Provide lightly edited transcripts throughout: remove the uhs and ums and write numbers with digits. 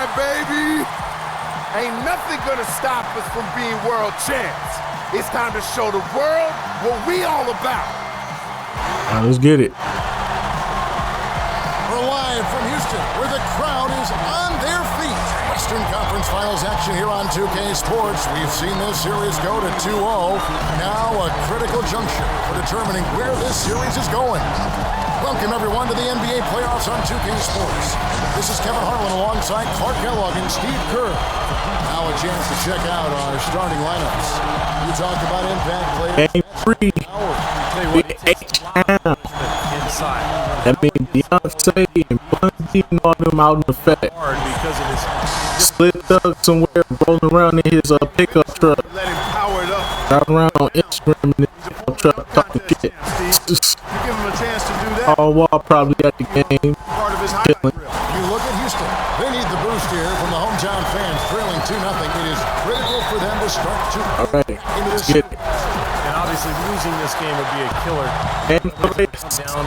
time, baby. Ain't nothing gonna stop us from being world champs. It's time to show the world what we all about. All right, let's get it. We're live from Houston, where the crowd is on their feet. Western Conference Finals action here on 2K Sports. We've seen this series go to 2-0. Now a critical juncture for determining where this series is going. Welcome, everyone, to the NBA playoffs on 2K Sports. This is Kevin Harlan alongside Clark Kellogg and Steve Kerr. Now a chance to check out our starting lineups. We talk about impact players. Game 3. Inside. That means Beyonce and Bundy and all them out in effect. Because of his Split Thug somewhere rolling around in his pickup truck. Let him power it up. Driving around on Instagram in his pickup truck talking shit. You give him a chance to do that. All while probably at the game. Part of his highlight Chilling. reel. You look at Houston. They need the boost here from the hometown fans, trailing 2-0. It is critical for them to start to All right, into let's this get it. and obviously losing this game would be a killer. And Down.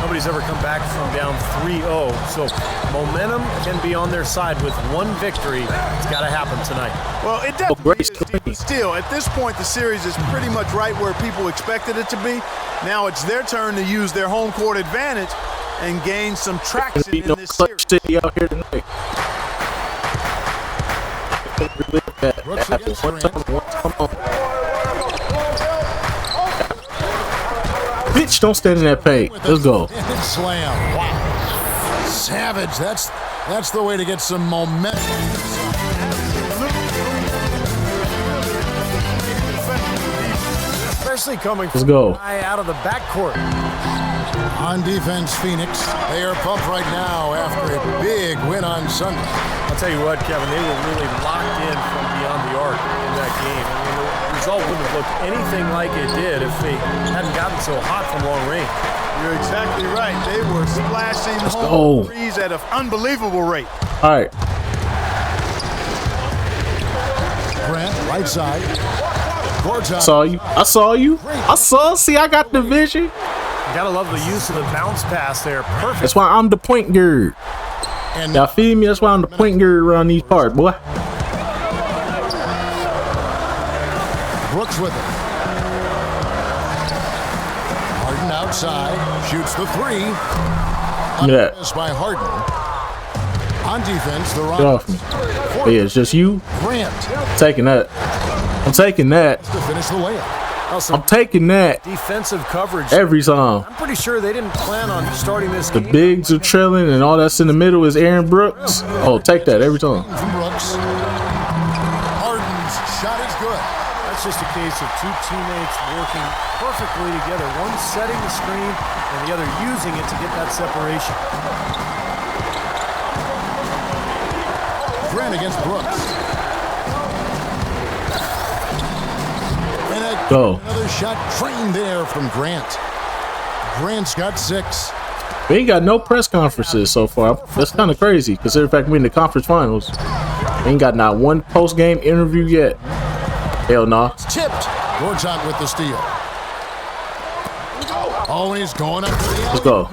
Nobody's ever come back from down 3-0. So momentum can be on their side with one victory. It's got to happen tonight. Well, it definitely is, but still, at this point, the series is pretty much right where people expected it to be. Now it's their turn to use their home court advantage and gain some traction be in no this clutch series. city out here tonight. That happened one time. Bitch, don't stand in that paint. Let's go. Slam. Wow. Savage. That's the way to get some momentum. Especially coming Let's from go. the guy out of the backcourt. On defense, Phoenix. They are pumped right now after a big win on Sunday. I'll tell you what, Kevin, they were really locked in from beyond the arc in that game. I mean, the result wouldn't have looked anything like it did if they hadn't gotten so hot from long range. You're exactly right. They were splashing go. home threes at an unbelievable rate. All right. Grant, right side. Gorton. Saw you. I saw you. I saw. See, I got the vision. You gotta love the use of the bounce pass there. Perfect. That's why I'm the point guard. And Y'all feel me? That's why I'm the point guard around these parts, boy. Brooks with it. Harden outside. Shoots the three. Yeah. Missed by Harden. On defense, the Get off me. Yeah, it's just you. Grant Taking that. I'm taking that. to finish the layup. Also, I'm taking that defensive coverage. every time. I'm pretty sure they didn't plan on starting this The game. bigs are trailing and all that's in the middle is Aaron Brooks. Oh, take that every time. From Brooks. Harden's shot is good. That's just a case of two teammates working perfectly together. One setting the screen and the other using it to get that separation. Grant against Brooks. And Go. another shot trained there from Grant. Grant's got 6. We ain't got no press conferences so far. That's kind of crazy, considering the fact we're in the conference finals. We ain't got not one post-game interview yet. Hell nah. Tipped. Gorton with the steal. Oh, he's going up to the Let's go.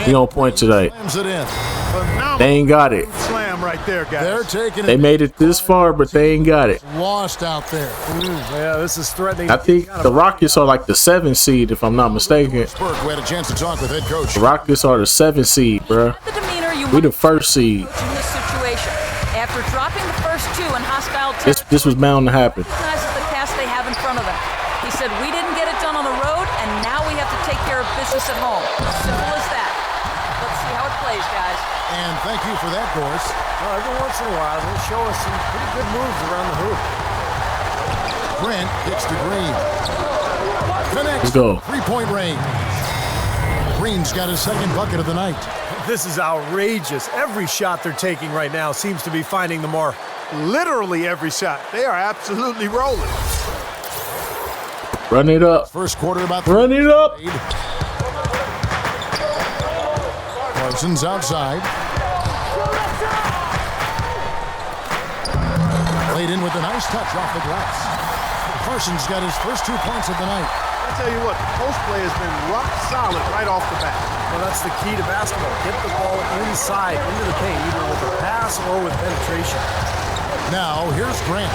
We on point today. slams it in. Phenomenal They ain't got it. slam right there, guys. They're taking They it. made it this far, but they ain't got it. Lost out there. Yeah, this is threatening. I think the Rockets are like the 7th seed, if I'm not mistaken. Burke, we had a chance to talk with head coach. The Rockets are the 7th seed, bruh. The demeanor you We the first seed. in this situation. After dropping the first 2 in hostile territory, This was bound to happen. recognizes the task they have in front of them. He said, "We didn't get it done on the road, and now we have to take care of business at home." Simple as that. Let's see how it plays, guys. And thank you for that, Doris. Well, every once in a while, they show us some pretty good moves around the hoop. Grant gets to Green. Connects. Let's go. 3-point range. Green's got his second bucket of the night. This is outrageous. Every shot they're taking right now seems to be finding the mark. Literally every shot. They are absolutely rolling. Run it up. First quarter about Run it up. Carson's outside. Played in with a nice touch off the glass. Carson's got his first 2 points of the night. I tell you what, post play has been rock solid right off the bat. Well, that's the key to basketball. Get the ball inside, into the paint, either with a pass or with penetration. Now, here's Grant.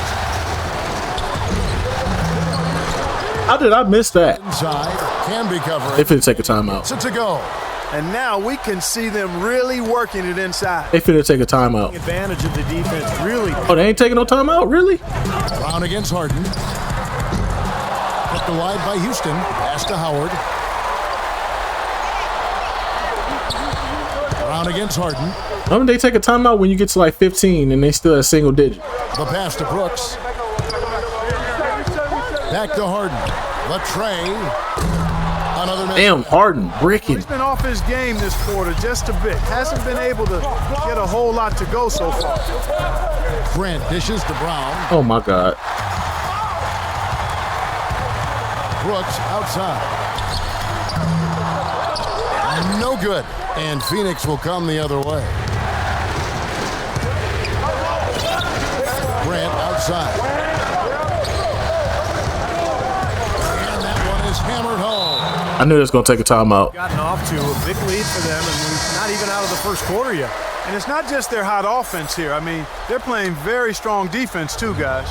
How did I miss that? Inside, can be covering. They finna take a timeout. So to go. And now we can see them really working it inside. They finna take a timeout. Advantage of the defense, really. Oh, they ain't taking no timeout? Really? Brown against Harden. Kept alive by Houston. Pass to Howard. Brown against Harden. I mean, they take a timeout when you get to like 15 and they still at single digit. The pass to Brooks. Back to Harden. The tray. Another miss. Damn, Harden bricking. He's been off his game this quarter just a bit. Hasn't been able to get a whole lot to go so far. Grant dishes to Brown. Oh my God. Brooks outside. No good. And Phoenix will come the other way. Grant outside. And that one is hammered home. I knew it was gonna take a timeout. Gotten off to a big lead for them, and we're not even out of the first quarter yet. And it's not just their hot offense here. I mean, they're playing very strong defense too, guys.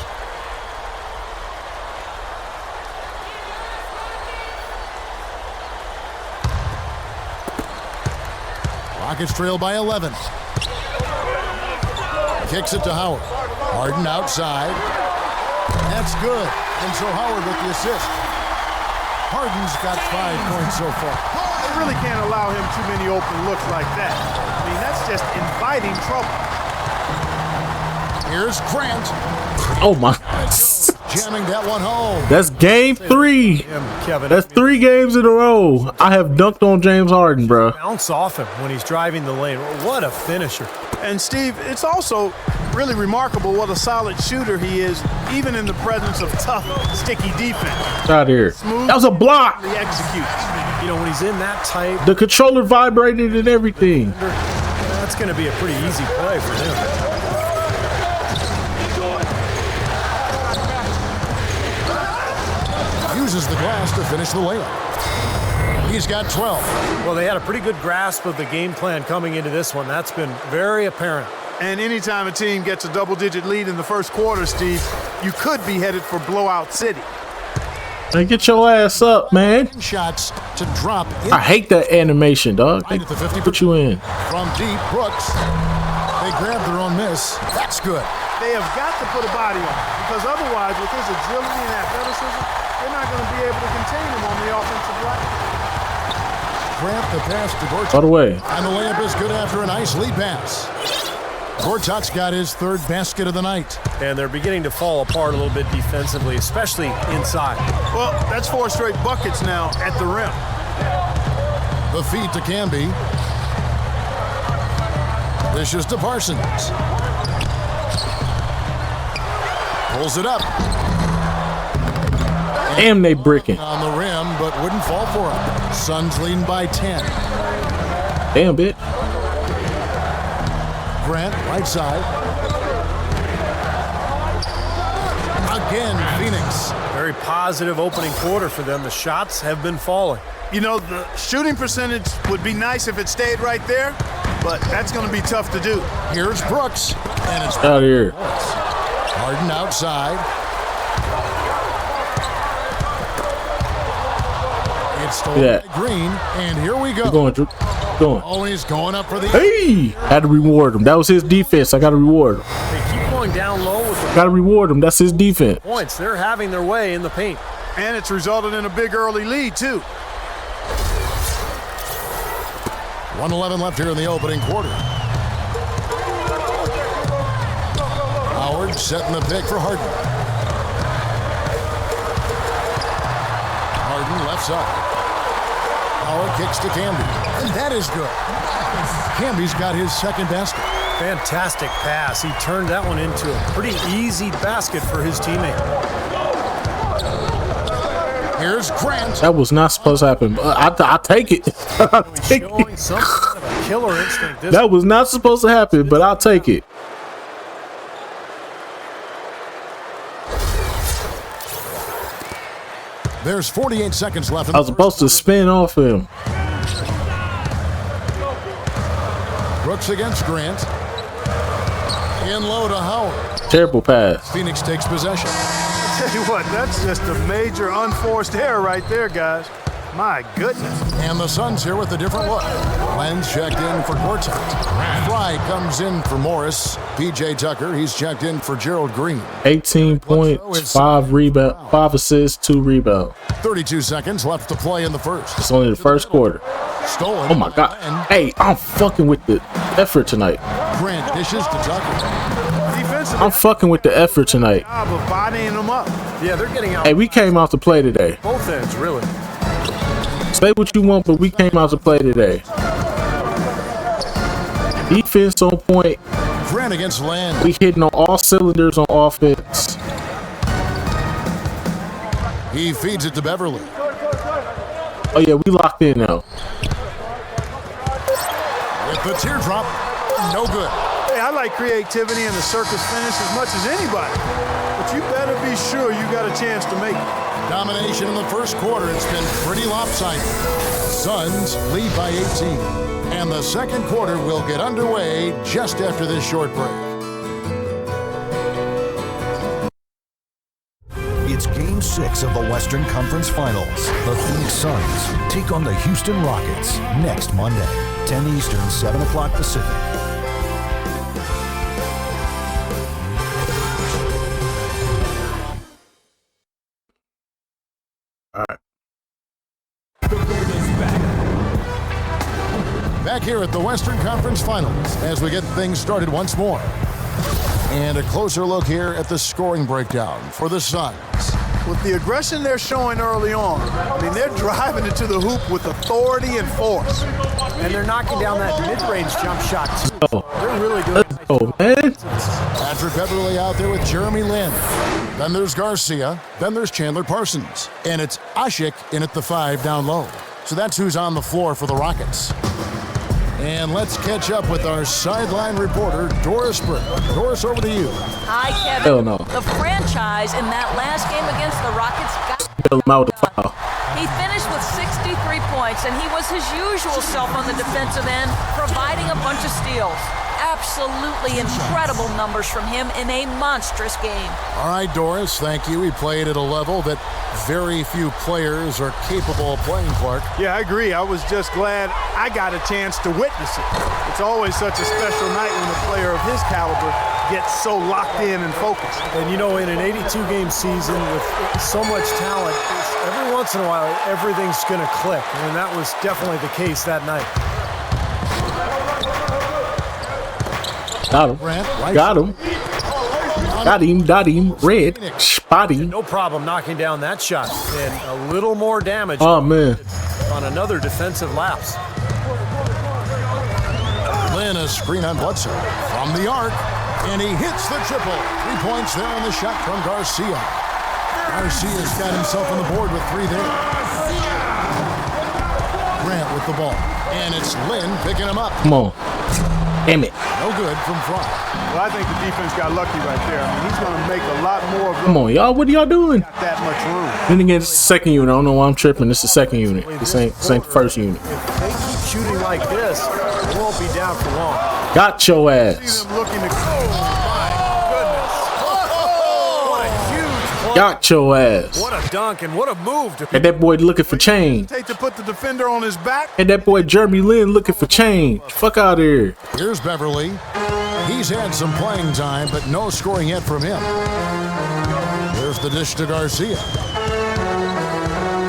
Rockets trail by 11. Kicks it to Howard. Harden outside. That's good. And so Howard with the assist. Harden's got 5 points so far. They really can't allow him too many open looks like that. I mean, that's just inviting trouble. Here's Grant. Oh my. Jamming that one home. That's game 3. Kevin. That's 3 games in a row. I have dunked on James Harden, bro. Bounce off him when he's driving the lane. What a finisher. And Steve, it's also really remarkable what a solid shooter he is, even in the presence of tough, sticky defense. Out here. That was a block. He executes. You know, when he's in that tight, The controller vibrated and everything. that's going to be a pretty easy play for him. Uses the glass to finish the layup. He's got 12. Well, they had a pretty good grasp of the game plan coming into this one. That's been very apparent. And anytime a team gets a double-digit lead in the first quarter, Steve, you could be headed for blowout city. Hey, get your ass up, man. Shots to drop in. I hate that animation, dog. Right at the 50. Put you in. From deep, Brooks. They grab their own miss. That's good. They have got to put a body on him, because otherwise, with his agility and athleticism, they're not going to be able to contain him on the offensive line. Grant the pass to Gortat. All the way. And the layup is good after a nice lead pass. Gortat's got his 3rd basket of the night. And they're beginning to fall apart a little bit defensively, especially inside. Well, that's 4 straight buckets now at the rim. The feed to Camby. Dishes to Parsons. Pulls it up. Damn, they bricking. On the rim, but wouldn't fall for him. Suns leading by 10. Damn, bitch. Grant, right side. Again, Phoenix. Very positive opening quarter for them. The shots have been falling. You know, the shooting percentage would be nice if it stayed right there, but that's going to be tough to do. Here's Brooks. And it's Out here. Harden outside. It's stolen Yeah. by Green. And here we go. Keep going, Drew. Going. Oh, he's going up for the... Hey! Had to reward him. That was his defense. I got to reward him. They keep going down low with the Got to reward him. That's his defense. points. They're having their way in the paint. And it's resulted in a big early lead, too. 1:11 left here in the opening quarter. Howard setting the pick for Harden. Harden left side. Howard kicks to Camby. And that is good. Camby's got his 2nd basket. Fantastic pass. He turned that one into a pretty easy basket for his teammate. Here's Grant. That was not supposed to happen. I take it. I'll take Showing it. some kind of a killer instinct. This That was not supposed to happen, but I'll take it. There's 48 seconds left. I was supposed to spin off him. Brooks against Grant. In low to Howard. Terrible pass. Phoenix takes possession. Tell you what, that's just a major unforced error right there, guys. My goodness. And the Suns here with a different look. Lenz checked in for Gortat. Fry comes in for Morris. P.J. Tucker, he's checked in for Gerald Green. 18 points, 5 rebounds, 5 assists, 2 rebounds. 32 seconds left to play in the first. It's only the first quarter. Stolen. Oh my God. Hey, I'm fucking with the effort tonight. Grant dishes to Tucker. I'm fucking with the effort tonight. Of bodying them up. Yeah, they're getting out. Hey, we came out to play today. Both ends, really. Say what you want, but we came out to play today. Defense on point. Grant against Land. We hitting on all cylinders on offense. He feeds it to Beverly. Oh yeah, we locked in now. With the teardrop, no good. Hey, I like creativity and the circus finish as much as anybody. But you better be sure you got a chance to make it. Domination in the first quarter. It's been pretty lopsided. Suns lead by 18. And the second quarter will get underway just after this short break. It's Game 6 of the Western Conference Finals. The Phoenix Suns take on the Houston Rockets next Monday, 10 Eastern, 7 o'clock Pacific. All right. Back here at the Western Conference Finals as we get things started once more. And a closer look here at the scoring breakdown for the Suns. With the aggression they're showing early on, I mean, they're driving it to the hoop with authority and force. And they're knocking down that mid-range jump shot, too. Oh, They're really doing let's go, man. Patrick Beverly out there with Jeremy Lin. Then there's Garcia. Then there's Chandler Parsons. And it's Ashik in at the 5 down low. So that's who's on the floor for the Rockets. And let's catch up with our sideline reporter, Doris Britt. Doris, over to you. Hi, Kevin. Hell no. The franchise in that last game against the Rockets got Bail him out with the foul. He finished with 63 points, and he was his usual self on the defensive end, providing a bunch of steals. Absolutely incredible numbers from him in a monstrous game. All right, Doris, thank you. He played at a level that very few players are capable of playing, Clark. Yeah, I agree. I was just glad I got a chance to witness it. It's always such a special night when a player of his caliber gets so locked in and focused. And you know, in an 82-game season with so much talent, every once in a while, everything's going to click. And that was definitely the case that night. Got him. Got him. Got him. Red. Spotty. No problem knocking down that shot. And a little more damage. Oh, man. On another defensive lapse. Lynn, a screen on Bledsoe from the arc. And he hits the triple. 3 points there on the shot from Garcia. Garcia's got himself on the board with 3 there. Grant with the ball. And it's Lynn picking him up. Come on. Damn it. No good from Fry. Well, I think the defense got lucky right there. I mean, he's going to make a lot more of Come on, y'all. What are y'all doing? Not that much room. Then again, it's the second unit. I don't know why I'm tripping. It's the second unit. This ain't the first unit. If they keep shooting like this, they won't be down for long. Got your See ass. them looking to What a huge play. Got your ass. What a dunk and what a move to And that boy looking for change. take to put the defender on his back. And that boy Jeremy Lin looking for change. Fuck out of here. Here's Beverly. He's had some playing time, but no scoring yet from him. There's the dish to Garcia.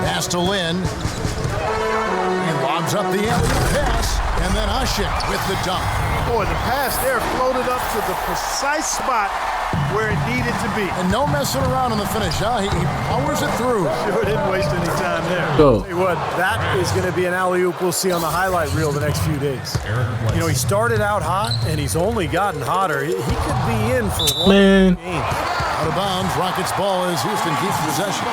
Pass to Lynn. He lobs up the alley pass. And then Ashik with the dunk. Boy, the pass there floated up to the precise spot where it needed to be. And no messing around in the finish, huh? He powers it through. Sure didn't waste any time there. Go. Hey, what, that is going to be an alley-oop we'll see on the highlight reel the next few days. You know, he started out hot, and he's only gotten hotter. He could be in for one game. Out of bounds, Rockets ball as Houston keeps possession.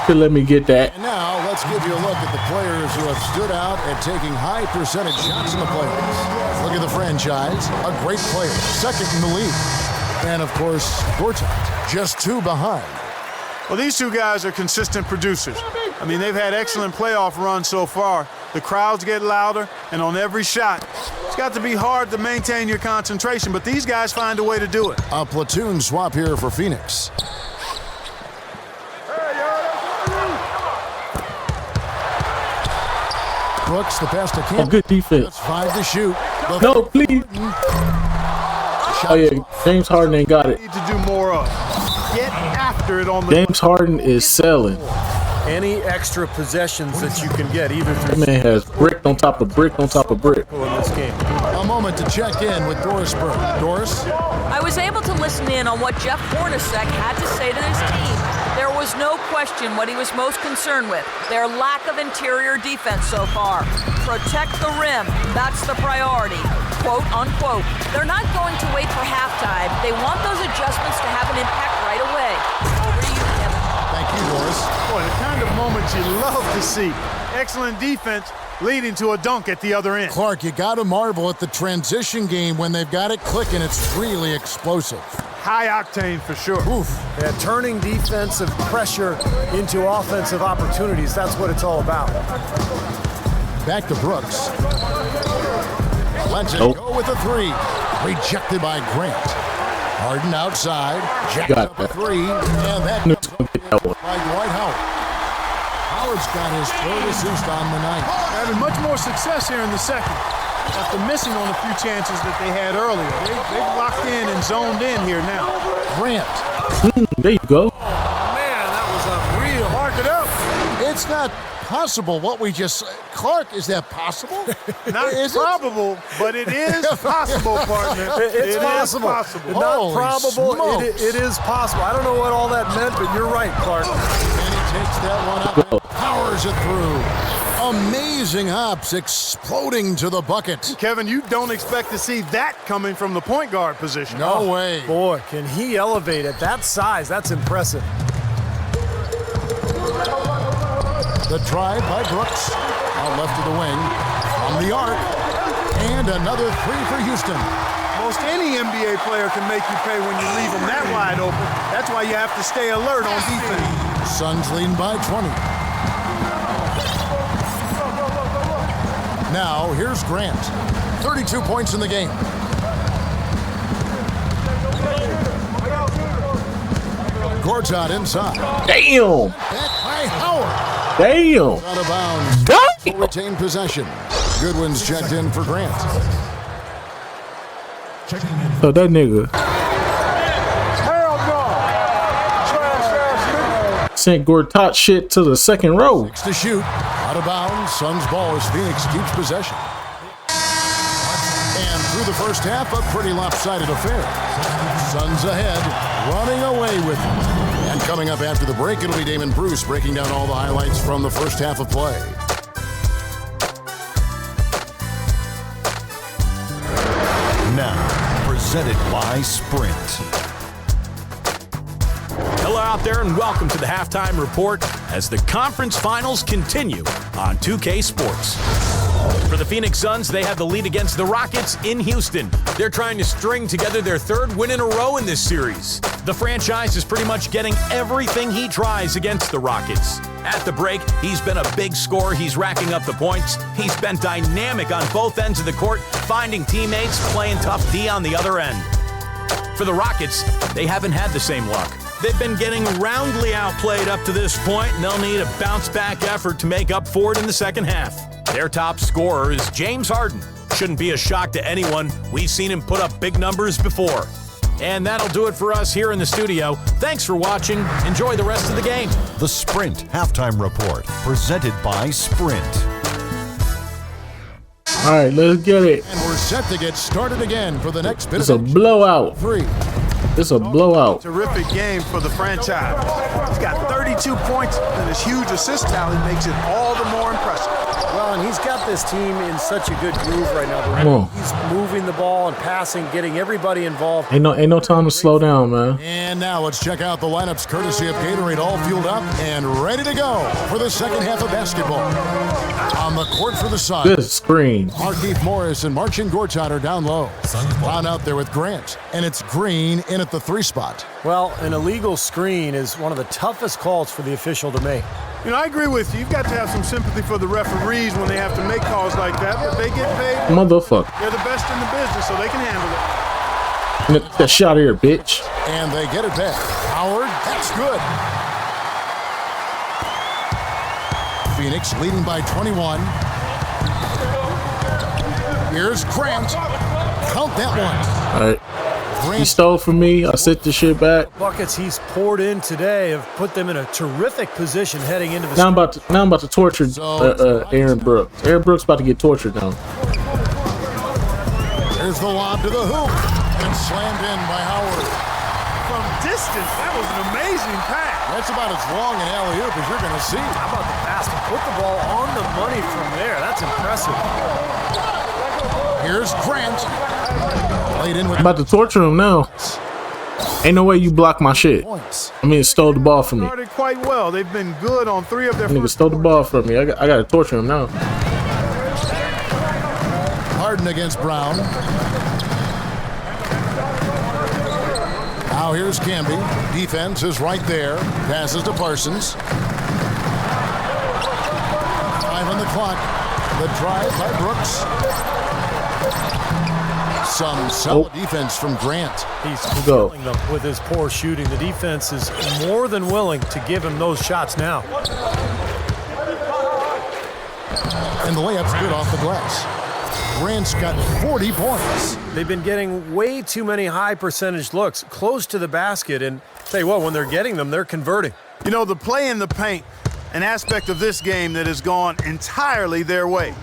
Could let me get that. And now let's give you a look at the players who have stood out at taking high percentage shots in the playoffs. Look at the franchise, a great player, second in the league. And of course, Gortat, just 2 behind. Well, these two guys are consistent producers. I mean, they've had excellent playoff runs so far. The crowds get louder, and on every shot, it's got to be hard to maintain your concentration, but these guys find a way to do it. A platoon swap here for Phoenix. Brooks, the pass to Campbell. Oh, good defense. That's 5 to shoot. No, please. Oh, yeah, James Harden ain't got it. Need to do more of. Get after it on the. James Harden is selling. Any extra possessions that you can get, either through That man has brick on top of brick on top of brick. in this game. A moment to check in with Doris Burke. Doris? I was able to listen in on what Jeff Hornacek had to say to his team. There was no question what he was most concerned with, their lack of interior defense so far. Protect the rim, that's the priority, quote unquote. They're not going to wait for halftime. They want those adjustments to have an impact right away. Over to you, Kevin. Thank you, Doris. Boy, the kind of moments you love to see. Excellent defense leading to a dunk at the other end. Clark, you got to marvel at the transition game when they've got it clicking. It's really explosive. High octane for sure. Oof. Yeah, turning defensive pressure into offensive opportunities. That's what it's all about. Back to Brooks. Lets it go with a 3. Rejected by Grant. Harden outside. Jacks Got up a that. 3. And that Knew he was gonna get that one. by Dwight Howard. Howard's got his third assist on the night. Having much more success here in the second after missing on a few chances that they had earlier. They've locked in and zoned in here now. Grant. There you go. Man, that was unreal. Mark it up. It's not possible what we just... Clark, is that possible? Not Is it? probable, but it is possible, partner. It's It is possible. possible. Not Holy probable. smokes. It is possible. I don't know what all that meant, but you're right, Clark. And he takes that one up and powers it through. Amazing hops exploding to the bucket. Kevin, you don't expect to see that coming from the point guard position. No way. Boy, can he elevate at that size. That's impressive. The drive by Brooks. Out left of the wing. From the arc. And another 3 for Houston. Most any NBA player can make you pay when you leave them that wide open. That's why you have to stay alert on defense. Suns leading by 20. Now, here's Grant. 32 points in the game. Gortat inside. Damn. Back by Howard. Damn. Out of bounds. Damn. Retain possession. Goodwin's checked in for Grant. So that nigga sent Gortat shit to the second row. 6 to shoot. Out of bounds. Suns ball as Phoenix keeps possession. And through the first half, a pretty lopsided affair. Suns ahead, running away with it. And coming up after the break, it'll be Damon Bruce breaking down all the highlights from the first half of play. Now, presented by Sprint. Hello out there and welcome to the Halftime Report as the conference finals continue on 2K Sports. For the Phoenix Suns, they have the lead against the Rockets in Houston. They're trying to string together their third win in a row in this series. The franchise is pretty much getting everything he tries against the Rockets. At the break, he's been a big scorer. He's racking up the points. He's been dynamic on both ends of the court, finding teammates, playing tough D on the other end. For the Rockets, they haven't had the same luck. They've been getting roundly outplayed up to this point, and they'll need a bounce-back effort to make up for it in the second half. Their top scorer is James Harden. Shouldn't be a shock to anyone. We've seen him put up big numbers before. And that'll do it for us here in the studio. Thanks for watching. Enjoy the rest of the game. The Sprint Halftime Report, presented by Sprint. All right, let's get it. And we're set to get started again for the next bit It's a of blowout. 3. It's a blowout. Terrific game for the franchise. He's got 32 points, and his huge assist tally makes it all the more impressive. Well, Kevin, he's got this team in such a good groove right now. Come on. He's moving the ball and passing, getting everybody involved. Ain't no time to slow down, man. And now let's check out the lineups courtesy of Gatorade, all fueled up and ready to go for the second half of basketball. On the court for the Suns. Good screen. Markieff Morris and Marcin Gortat are down low. Brown out there with Grant, and it's Green in at the 3 spot. Well, an illegal screen is one of the toughest calls for the official to make. You know, I agree with you. You've got to have some sympathy for the referees when they have to make calls like that, but they get paid. Motherfucker. They're the best in the business, so they can handle it. Get that shot here, bitch. And they get it back. Howard, that's good. Phoenix leading by 21. Here's Grant. Count that one. All right. He stole from me. I set the shit back. Buckets he's poured in today have put them in a terrific position heading into the. Now I'm about to torture Aaron Brooks. Aaron Brooks about to get tortured now. Here's the lob to the hoop and slammed in by Howard. From distance, that was an amazing pass. That's about as long an alley-oop as you're going to see. How about the basket? Put the ball on the money from there. That's impressive. Here's Grant. Played in with I'm about to torture him now. Ain't no way you block my shit. points. I mean, it stole the ball from me. Started quite well. They've been good on 3 of their Nigga first stole the ball from me. I got to torture him now. Harden against Brown. Now here's Camby. Defense is right there. Passes to Parsons. 5 on the clock. The drive by Brooks. Some solid defense from Grant. He's killing them with his poor shooting. The defense is more than willing to give him those shots now. And the layup's good off the glass. Grant's got 40 points. They've been getting way too many high percentage looks close to the basket, and tell you what, when they're getting them, they're converting. You know, the play in the paint, an aspect of this game that has gone entirely their way.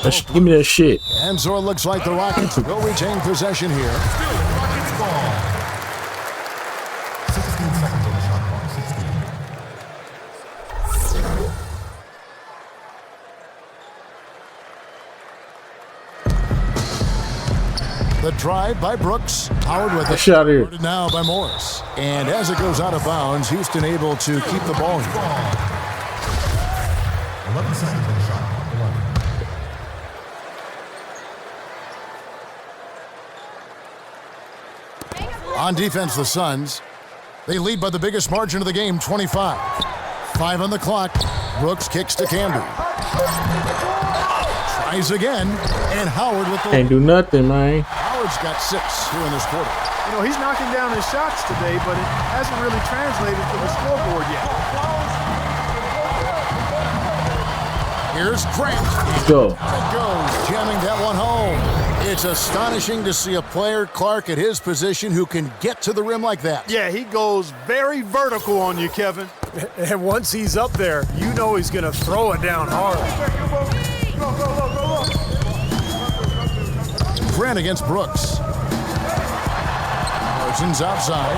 Give me that shit. And so it looks like the Rockets will retain possession here. The drive by Brooks. Howard with it. Shot here. Now by Morris. And as it goes out of bounds, Houston able to keep the ball here. 11 seconds on the shot. 11. On defense, the Suns. They lead by the biggest margin of the game, 25. 5 on the clock. Brooks kicks to Camby. Tries again. And Howard with the... Can't do nothing, man. Howard's got 6 here in this quarter. You know, he's knocking down his shots today, but it hasn't really translated to the scoreboard yet. Here's Grant. Go. It goes, jamming that one home. It's astonishing to see a player, Clark, at his position who can get to the rim like that. Yeah, he goes very vertical on you, Kevin. And once he's up there, you know he's going to throw it down hard. Grant against Brooks. Parsons outside.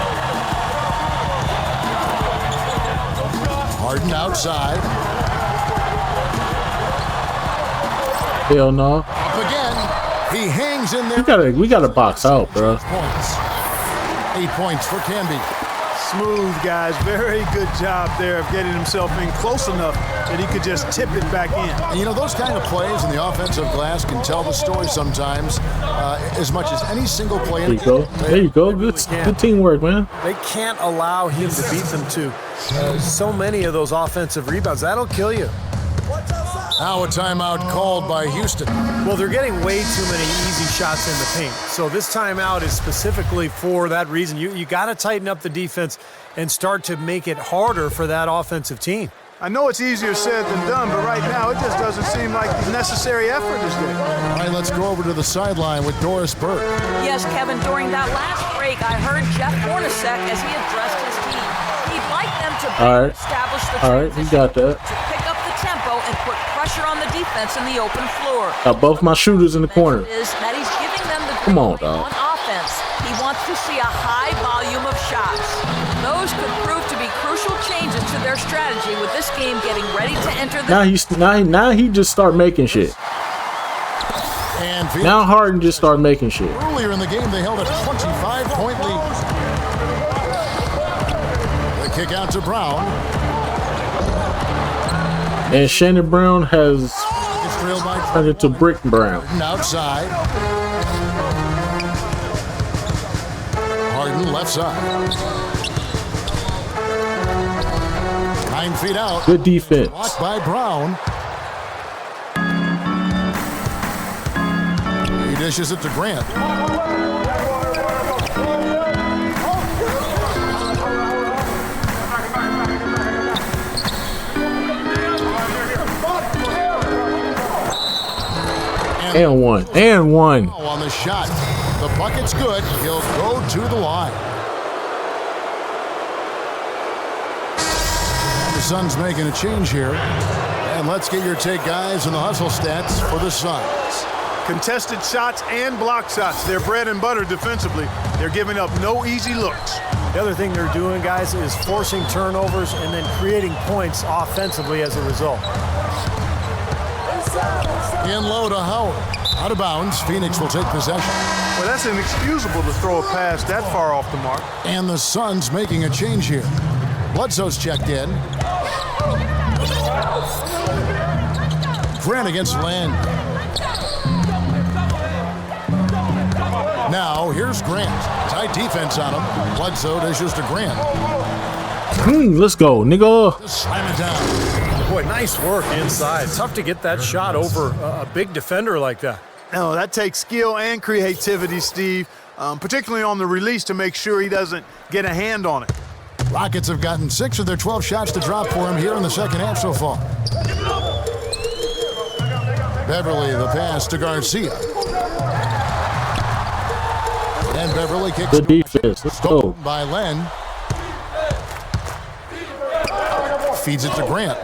Harden outside. Hell no. Up again. He hangs in there. We gotta box out, bro. Points. 8 points for Camby. Smooth, guys. Very good job there of getting himself in close enough that he could just tip it back in. And you know, those kind of plays in the offensive glass can tell the story sometimes as much as any single play. There you go. There you go. Good teamwork, man. They can't allow him to beat them to so many of those offensive rebounds. That'll kill you. Now a timeout called by Houston. Well, they're getting way too many easy shots in the paint. So this timeout is specifically for that reason. You got to tighten up the defense and start to make it harder for that offensive team. I know it's easier said than done, but right now it just doesn't seem like the necessary effort is there. All right, let's go over to the sideline with Doris Burke. Yes, Kevin, during that last break, I heard Jeff Hornacek as he addressed his team. He'd like them to establish the he got that. to pick up the tempo and put pressure on the defense in the open floor. Got both my shooters in the corner. Is that he's giving them the Come on, green light dog. on offense. He wants to see a high volume of shots. Those could prove to be crucial changes to their strategy with this game getting ready to enter the... Now he just start making shit. And Now Harden just start making shit. earlier in the game, they held a 25-point lead. The kick out to Brown. And Shannon Brown has It's trailed by turned into Brick Brown. outside. Harden left side. 9 feet out. Good defense. Blocked by Brown. He dishes it to Grant. And one. On the shot. The bucket's good. He'll go to the line. The Suns making a change here. And let's get your take, guys, on the hustle stats for the Suns. Contested shots and block shots. They're bread and butter defensively. They're giving up no easy looks. The other thing they're doing, guys, is forcing turnovers and then creating points offensively as a result. In low to Howard. Out of bounds. Phoenix will take possession. Well, that's inexcusable to throw a pass that far off the mark. And the Suns making a change here. Bledsoe's checked in. Grant against Land. Now, here's Grant. Tight defense on him. Bledsoe dishes to Grant. Let's go, nigga. Just slam it down. Boy, nice work inside. Tough to get that shot over a big defender like that. No, that takes skill and creativity, Steve, particularly on the release to make sure he doesn't get a hand on it. Rockets have gotten 6 of their 12 shots to drop for him here in the second half so far. Beverly, the pass to Garcia. And Beverly kicks Good defense. Let's go. by Len. Feeds it to Grant.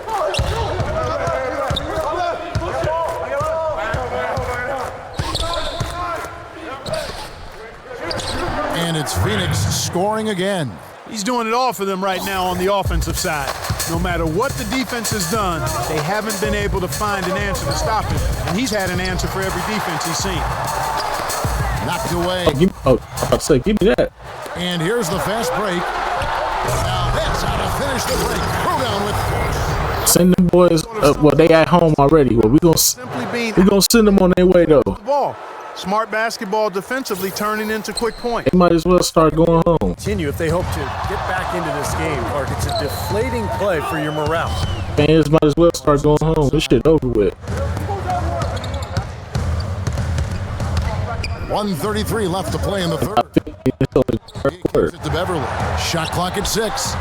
And it's Phoenix scoring again. He's doing it all for them right now on the offensive side. No matter what the defense has done, they haven't been able to find an answer to stop him. And he's had an answer for every defense he's seen. Knocked away. I'll say, give me that. And here's the fast break. Now that's how to finish the break. Throw down with force. Send them boys. Well, they at home already. Well, we gonna send them on their way though. The ball. Smart basketball defensively turning into quick points. They might as well start going home. Continue if they hope to get back into this game, Clark. It's a deflating play for your morale. Fans might as well start going home. This shit over with. 1:33 left to play in the third. Gives it to Beverly. Shot clock at 6.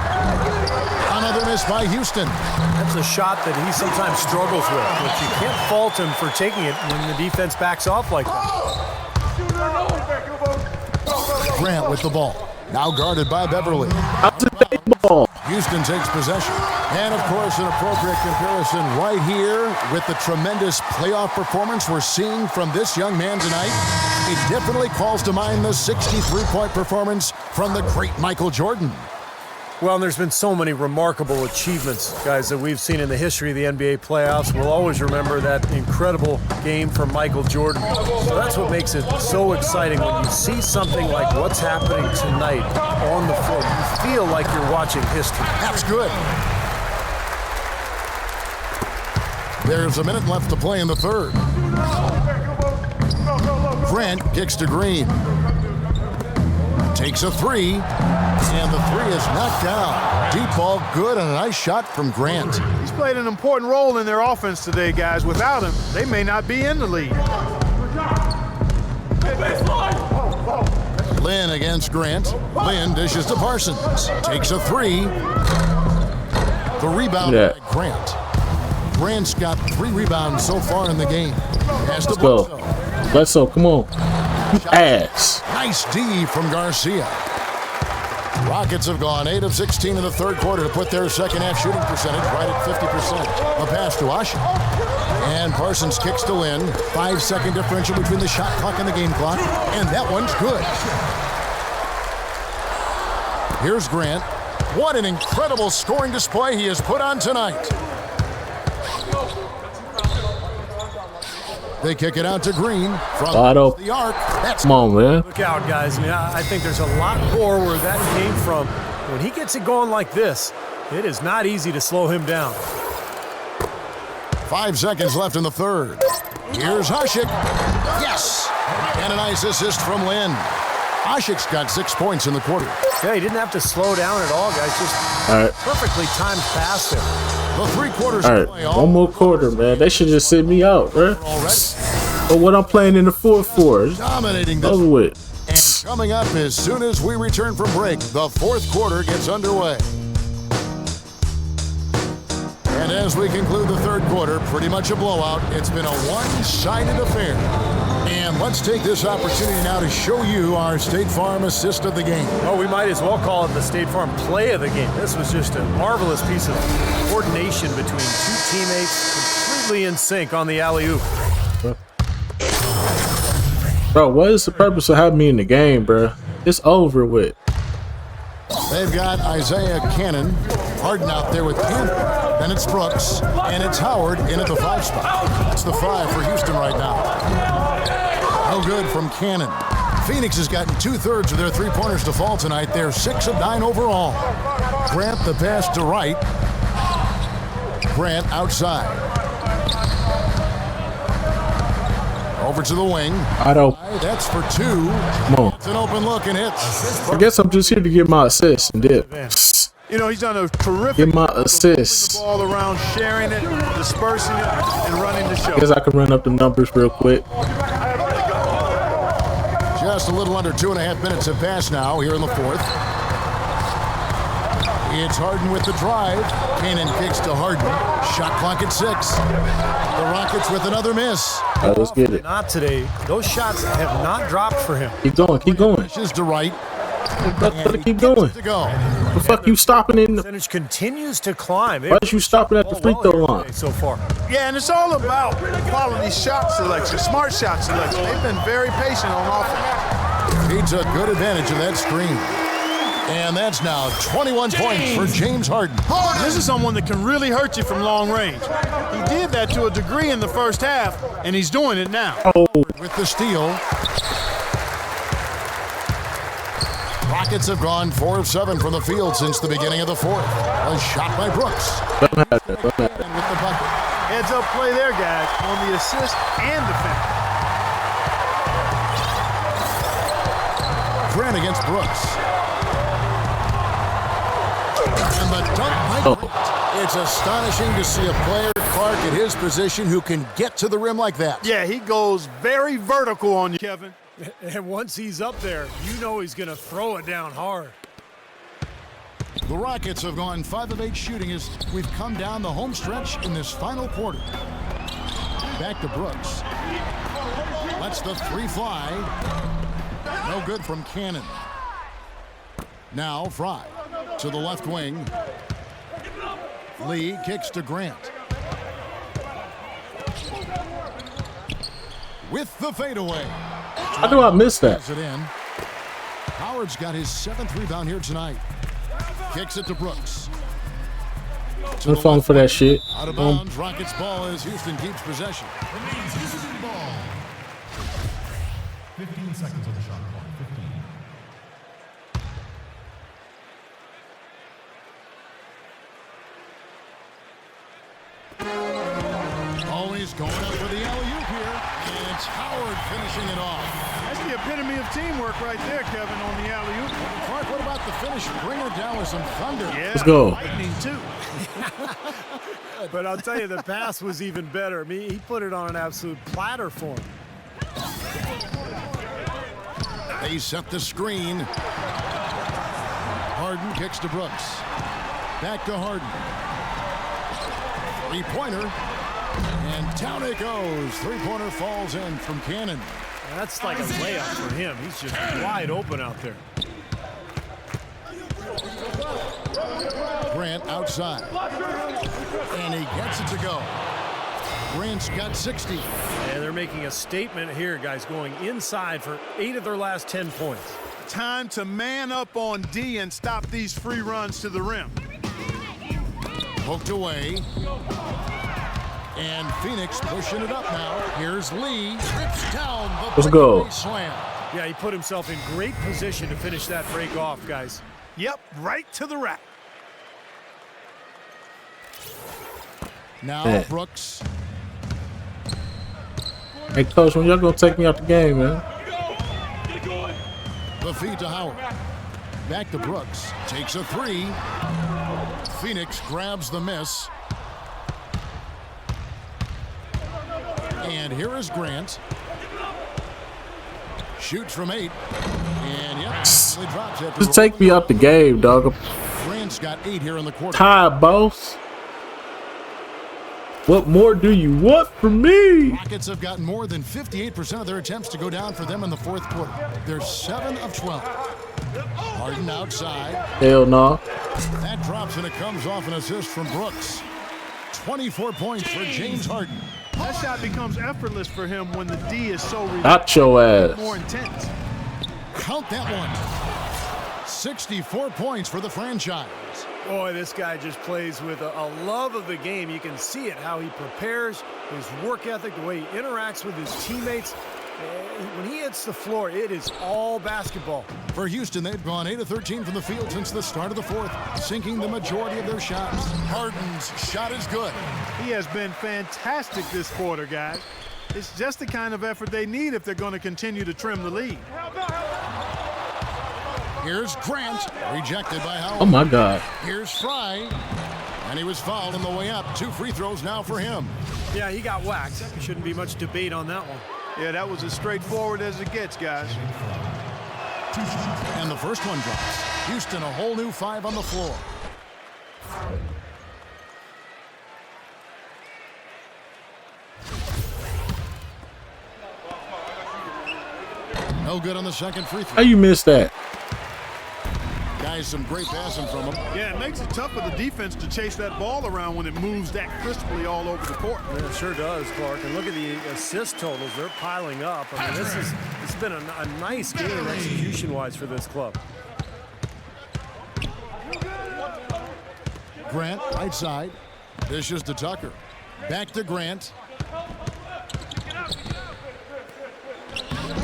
Another miss by Houston. That's a shot that he sometimes struggles with, but you can't fault him for taking it when the defense backs off like that. Grant with the ball. Now guarded by Beverly. Ball. Houston takes possession. And, of course, an appropriate comparison right here with the tremendous playoff performance we're seeing from this young man tonight. It definitely calls to mind the 63-point performance from the great Michael Jordan. Well, and there's been so many remarkable achievements, guys, that we've seen in the history of the NBA playoffs. We'll always remember that incredible game from Michael Jordan. So that's what makes it so exciting when you see something like what's happening tonight on the floor. You feel like you're watching history. That's good. There's a minute left to play in the third. Grant kicks to Green. Takes a 3, and the 3 is knocked down. Deep ball good, and a nice shot from Grant. He's played an important role in their offense today, guys. Without him, they may not be in the lead. Lynn against Grant. Lynn dishes to Parsons. Takes a 3. The rebound by Grant. Grant's got 3 rebounds so far in the game. Has to go. Bledsoe, come on. Ass. Nice D from Garcia. Rockets have gone 8 of 16 in the third quarter to put their second half shooting percentage right at 50%. A pass to Asha. And Parsons kicks to Lynn. 5-second differential between the shot clock and the game clock. And that one's good. Here's Grant. What an incredible scoring display he has put on tonight. They kick it out to Green from the arc. That's Come on, man. Look out, guys. I mean, I think there's a lot more where that came from. When he gets it going like this, it is not easy to slow him down. 5 seconds left in the third. Here's Hasek. Yes! And a nice assist from Lynn. Hasek's got 6 points in the quarter. Yeah, he didn't have to slow down at all, guys. Just perfectly timed pass there. The 3 quarters All of right, play. one more quarter, man. They should just sit me out, bro. But what I'm playing in the fourth quarter, Dominating this. over with. And coming up as soon as we return from break, the fourth quarter gets underway. And as we conclude the third quarter, pretty much a blowout. It's been a one-sided affair. And let's take this opportunity now to show you our State Farm assist of the game. Oh, we might as well call it the State Farm play of the game. This was just a marvelous piece of coordination between two teammates, completely in sync on the alley-oop. Bro, what is the purpose of having me in the game, bro? It's over with. They've got Isaiah Cannon, Harden out there with Cannon. Then it's Brooks, and it's Howard in at the 5 spot. That's the 5 for Houston right now. No good from Cannon. Phoenix has gotten 2/3 of their three-pointers to fall tonight. They're 6 of 9 overall. Grant the pass to Wright. Grant outside. Over to the wing. That's for 2. Come on. It's an open look and hits. I guess I'm just here to get my assist and dip. You know, he's done a terrific Get my job of assist. moving the ball around, sharing it, dispersing it, and running the show. Guess I can run up the numbers real quick. Just a little under 2.5 minutes have passed now here in the fourth. It's Harden with the drive. Cannon kicks to Harden. Shot clock at 6. The Rockets with another miss. All right, let's get it. Not today. Those shots have not dropped for him. Keep going, keep going. Pushes to right. Better keep going. To go. The fuck you stopping in? Percentage continues to climb. Why is you stopping at the free throw line? So far. Yeah, and it's all about quality shot selection, smart shot selection. They've been very patient on offense. He took good advantage of that screen. And that's now 21 points for James Harden. This is someone that can really hurt you from long range. He did that to a degree in the first half, and he's doing it now. With the steal. Rockets have gone 4 of 7 from the field since the beginning of the fourth. A shot by Brooks. And with the bucket. Heads up play there, guys, on the assist and defense. Grant against Brooks. And the dunk by Grant. It's astonishing to see a player, Clark, at his position who can get to the rim like that. Yeah, he goes very vertical on you, Kevin. And once he's up there, you know he's going to throw it down hard. The Rockets have gone 5 of 8 shooting as we've come down the home stretch in this final quarter. Back to Brooks. Lets the 3 fly. No good from Cannon. Now Fry to the left wing. Lee kicks to Grant. With the fadeaway. How do I miss that? It in. Howard's got his 7th rebound here tonight. Kicks it to Brooks. I'm falling for that shit. Out of bounds, Rockets ball as Houston keeps possession. Remains Houston ball. 15 seconds on the shot clock. 15. Always going up for the alley-oop here. And it's Howard finishing it off. That's the epitome of teamwork right there, Kevin, on the alley-oop. Clark, what about the finish? Bring her down with some thunder. Yeah, Let's go. lightning, too. But I'll tell you, the pass was even better. I mean, he put it on an absolute platter for him. They set the screen. Harden kicks to Brooks. Back to Harden. 3-pointer. And down it goes. 3-pointer falls in from Cannon. That's like a layup for him. He's just wide open out there. Grant outside. And he gets it to go. Grant's got 60. And they're making a statement here, guys, going inside for 8 of their last 10 points. Time to man up on D and stop these free runs to the rim. Poked away. And Phoenix pushing it up now. Here's Lee. Trips down the Let's go. breakaway slam. Yeah, he put himself in great position to finish that break off, guys. Yep, right to the rack. Now Yeah. Brooks. Hey, coach, when y'all gonna take me out the game, man? The feed to Howard. Back to Brooks. Takes a 3. Phoenix grabs the miss. And here is Grant. Shoots from 8. And yep, he drops it. Just take me out the game, dog. Grant's got 8 here in the quarter. Tired, boss. What more do you want from me? Rockets have gotten more than 58% of their attempts to go down for them in the fourth quarter. They're 7 of 12. Harden outside. Hell no. That drops and it comes off an assist from Brooks. 24 points for James Harden. That shot becomes effortless for him when the D is so Out your ass. more intense. Count that one. 64 points for the franchise. Boy, this guy just plays with a love of the game. You can see it, how he prepares, his work ethic, the way he interacts with his teammates. When he hits the floor, it is all basketball. For Houston, they've gone 8 of 13 from the field since the start of the fourth, sinking the majority of their shots. Harden's shot is good. He has been fantastic this quarter, guys. It's just the kind of effort they need if they're going to continue to trim the lead. Here's Grant, rejected by Howard. Oh my God. Here's Fry, and he was fouled on the way up. 2 free throws now for him. Yeah, he got whacked. Shouldn't be much debate on that one. Yeah, that was as straightforward as it gets, guys. And the first one drops. Houston, a whole new 5 on the floor. No good on the second free How throw. you miss that? Guys, some great passing from him. Yeah, it makes it tough for the defense to chase that ball around when it moves that crisply all over the court. Yeah, it sure does, Clark. And look at the assist totals. They're piling up. I mean, it's been a nice game execution-wise for this club. Grant, right side. Dishes to Tucker. Back to Grant.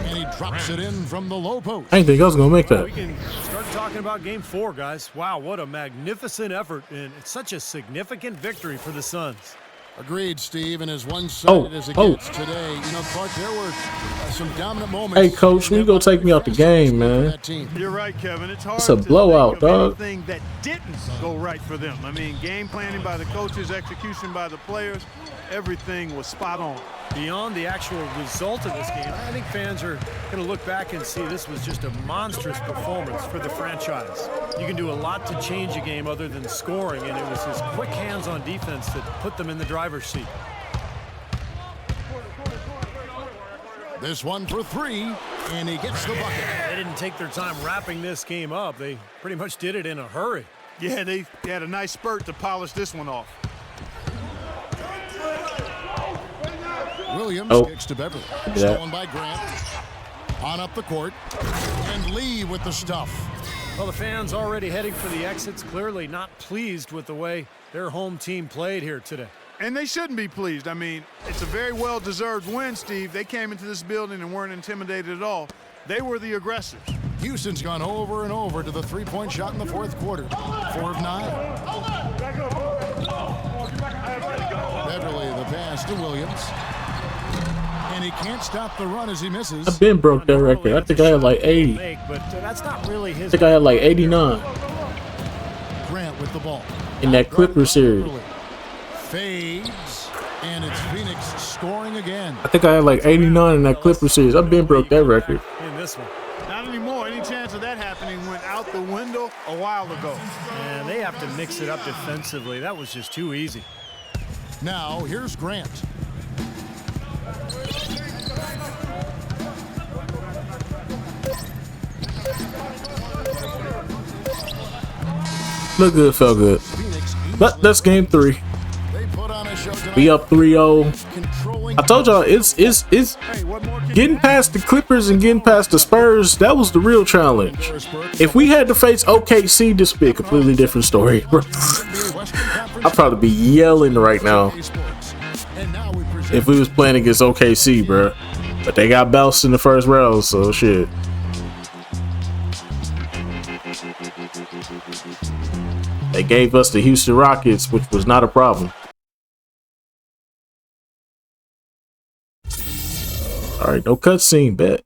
And he drops it in from the low post. I didn't think I was gonna make We that. can start talking about Game 4, guys. Wow, what a magnificent effort, and it's such a significant victory for the Suns. Agreed, Steve, and as one-sided as it gets today. You know, Clark, there were some dominant moments. Hey, coach, when you gonna take me out the game, man? That team. You're right, Kevin. It's hard It's a to blowout, think of dog. anything that didn't go right for them. I mean, game planning by the coaches, execution by the players, everything was spot on. Beyond the actual result of this game, I think fans are going to look back and see this was just a monstrous performance for the franchise. You can do a lot to change a game other than scoring, and it was his quick hands on defense that put them in the driver's seat. This one for 3, and he gets the bucket. They didn't take their time wrapping this game up. They pretty much did it in a hurry. Yeah, they had a nice spurt to polish this one off. Williams kicks to Beverly. Yeah. Stolen by Grant. On up the court. And Lee with the stuff. Well, the fans already heading for the exits, clearly not pleased with the way their home team played here today. And they shouldn't be pleased. I mean, it's a very well-deserved win, Steve. They came into this building and weren't intimidated at all. They were the aggressors. Houston's gone over and over to the three-point shot in the fourth quarter. 4 of 9. Beverly, the pass to Williams. And he can't stop the run as he misses. I've been broke that record. I think I had like 80. But that's not really I his. think I had like 89 Grant with the ball. in that Clippers series. Fades. And it's Phoenix scoring again. I think I had like 89 in that Clippers series. I've been broke that record. In this one. Not anymore. Any chance of that happening went out the window a while ago. And they have to mix it up defensively. That was just too easy. Now, here's Grant. Look good, felt good. Phoenix But that's game 3. They put on a show tonight. We up 3-0. I told y'all it's getting past the Clippers and getting past the Spurs. That was the real challenge. If we had to face OKC, this would be a completely different story. I'd probably be yelling right now if we was playing against OKC, bro. But they got bounced in the first round, so shit. They gave us the Houston Rockets, which was not a problem. All right, no cutscene, bet.